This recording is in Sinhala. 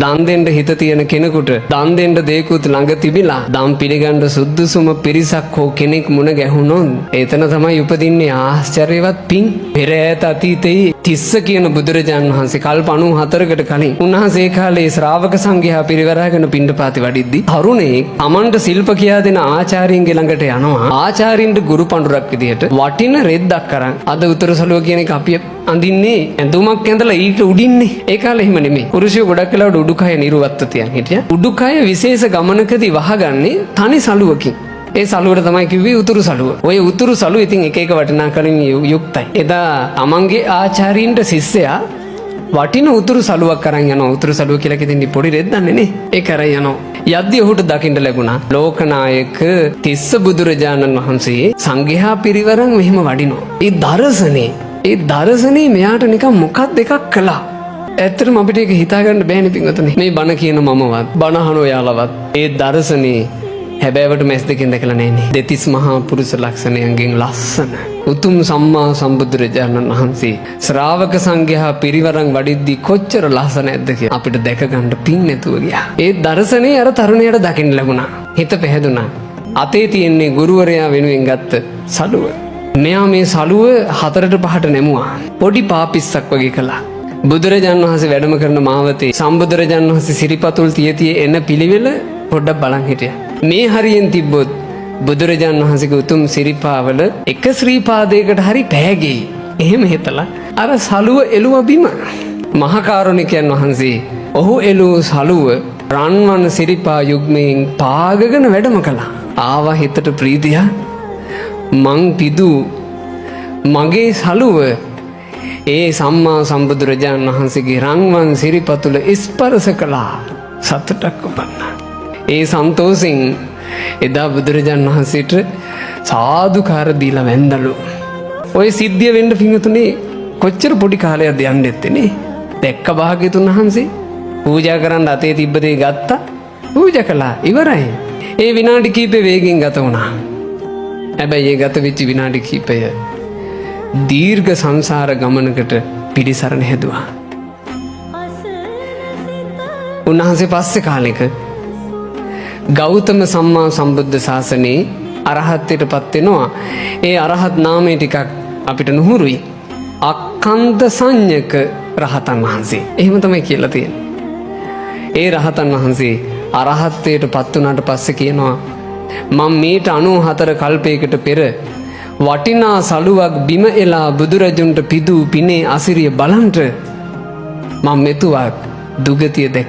දන් දෙන්න හිත තියෙන කෙනෙකුට දන් දෙන්න දෙයක්වත් ළඟ තිබිලා දන් පිළිගන්න සුදුසුම පිරිසක් හෝ කෙනෙක් මුණ ගැහුනොත් එතන තමයි උපදින්නේ ආශ්චර්යවත් පිං. පෙර ඈත අතීතයේ තිස්ස කියන බුදුරජාණන් වහන්සේ කල්ප 94කට කලින් උන්වහන්සේ කාලේ ශ්‍රාවක සංඝයා පිරිවරාගෙන පිණ්ඩපාතේ වඩිද්දි තරුණේ අමන්ට ශිල්ප කියා දෙන ආචාර්යින්ගේ ළඟට යනවා. ආචාර්යින්ට ගුරු පඬුරක් විදියට වටින රෙද්දක් අරන් අද උතුරු සළුව කියන එක අපි අඳින්නේ ඇඳුමක් ඇඳලා ඊට උඩින්නේ. ඒ කාලේ එහෙම නෙමෙයි. පුරුෂයෝ ගොඩක් වෙලාවට උඩුකය නිරුවත්ව තියන් හිටියා. උඩුකය විශේෂ ගමනකදී වහගන්නේ තනි සළුවකින්. ඒ සළුවට තමයි කිව්වේ උතුරු සළුව. ඔය උතුරු සළුව ඉතින් එක එක වටිනාකමින් යුක්තයි. එදා තමන්ගේ ආචාර්යින්ට ශිෂ්‍යයා වටින උතුරු සළුවක් අරන් යනවා. උතුරු සළුව කියලා කිදින්නේ පොඩි රෙද්දන්නේ නේ. ඒක අරන් යනවා. යද්දී ඔහුට දකින්න ලැබුණා ලෝකනායක තිස්ස බුදුරජාණන් වහන්සේ සංඝයා පිරිවරන් මෙහෙම වඩිනවා. ඒ දර්ශනේ මෙයාට නිකන් මොකක්ද එකක් කළා. ඇත්තටම අපිට ඒක හිතා ගන්න බෑනේ පින්වතුනි. මේ බණ කියන මමවත් බණ අහන ඔයාලවත් ඒ දර්ශනේ හැබෑවට මැස් දෙකෙන් දැකලා නැන්නේ. දෙතිස් මහා පුරුෂ ලක්ෂණයන්ගෙන් ලස්සන උතුම් සම්මා සම්බුදුරජාණන් වහන්සේ ශ්‍රාවක සංඝයා පිරිවරන් වඩිද්දී කොච්චර ලස්සනද කියලා අපිට දැක ගන්න පින් නැතුව ගියා. ඒ දර්ශනේ අර තරුණයාට දකින්න ලැබුණා. හිත පැහැදුනා. අතේ තියෙන්නේ ගුරුවරයා වෙනුවෙන් ගත්ත සළුව. මෙයා මේ සළුව 4ට 5ට නැමුවා. පොඩි පාපිස්සක් වගේ කළා. බුදුරජාණන් වහන්සේ වැඩම කරන මාවතේ සම්බුදුරජාණන් වහන්සේ සිරිපතුල් තිය එන පිළිවෙල පොඩ්ඩක් බලන් හිටියා. මේ හරියෙන් තිබ්බොත් බුදුරජාණන් වහන්සේගේ උතුම් සිරිපාවල එක ශ්‍රී පාදයකට හරි පෑගෙයි. එහෙම හිතලා අර සළුව එළුව බිම. මහා කාරුණිකයන් වහන්සේ ඔහු එළුව සළුව රන්වන් සිරිපා යුග්මයෙන් පාගගෙන වැඩම කළා. ආවා හිතට ප්‍රීතිය. මං පිදු මගේ සළුව ඒ සම්මා සම්බුදුරජාණන් වහන්සේගේ රන්වන් සිරිපතුල ස්පර්ශ කළා. සතුටක් උපන්නා. ඒ සන්තෝෂෙන් එදා බුදුරජාණන් වහන්සේට සාදුකාර දීලා වැඳලු. ඔය සිද්ධිය වෙන්න පිංගුතුනේ කොච්චර පොඩි කාලයක්ද යන්න ඇත්තේ. දැක්ක භාග්‍යතුන් වහන්සේ පූජා කරන්න අතේ තිබ්බ දේ ගත්තා. පූජා කළා. ඉවරයි. ඒ විනාඩි කිහිපේ වේගෙන් ගත වුණා. හැබැයි ඒ ගත වෙච්ච විනාඩි කිහිපය දීර්ඝ සංසාර ගමනකට පිළිසරණ හැදුවා. උන්වහන්සේ පස්සේ කාලෙක ගෞතම සම්මා සම්බුද්ධ ශාසනයේ අරහත්ත්වයට පත් වෙනවා. ඒ අරහත් නාමය ටිකක් අපිට නුහුරුයි. අක්ඛන්ත සංඥක රහතන් වහන්සේ. එහෙම තමයි කියලා තියෙන්නේ. ඒ රහතන් වහන්සේ අරහත්ත්වයට පත් වුණාට පස්සේ කියනවා මම මේට 94 කල්පයකට පෙර වටිනා සළුවක් බිම එලා බුදුරජුන්ට පිදූ පිනේ අසිරිය බලන්ට මම මෙතුවක් දුගතිය දැක්කා.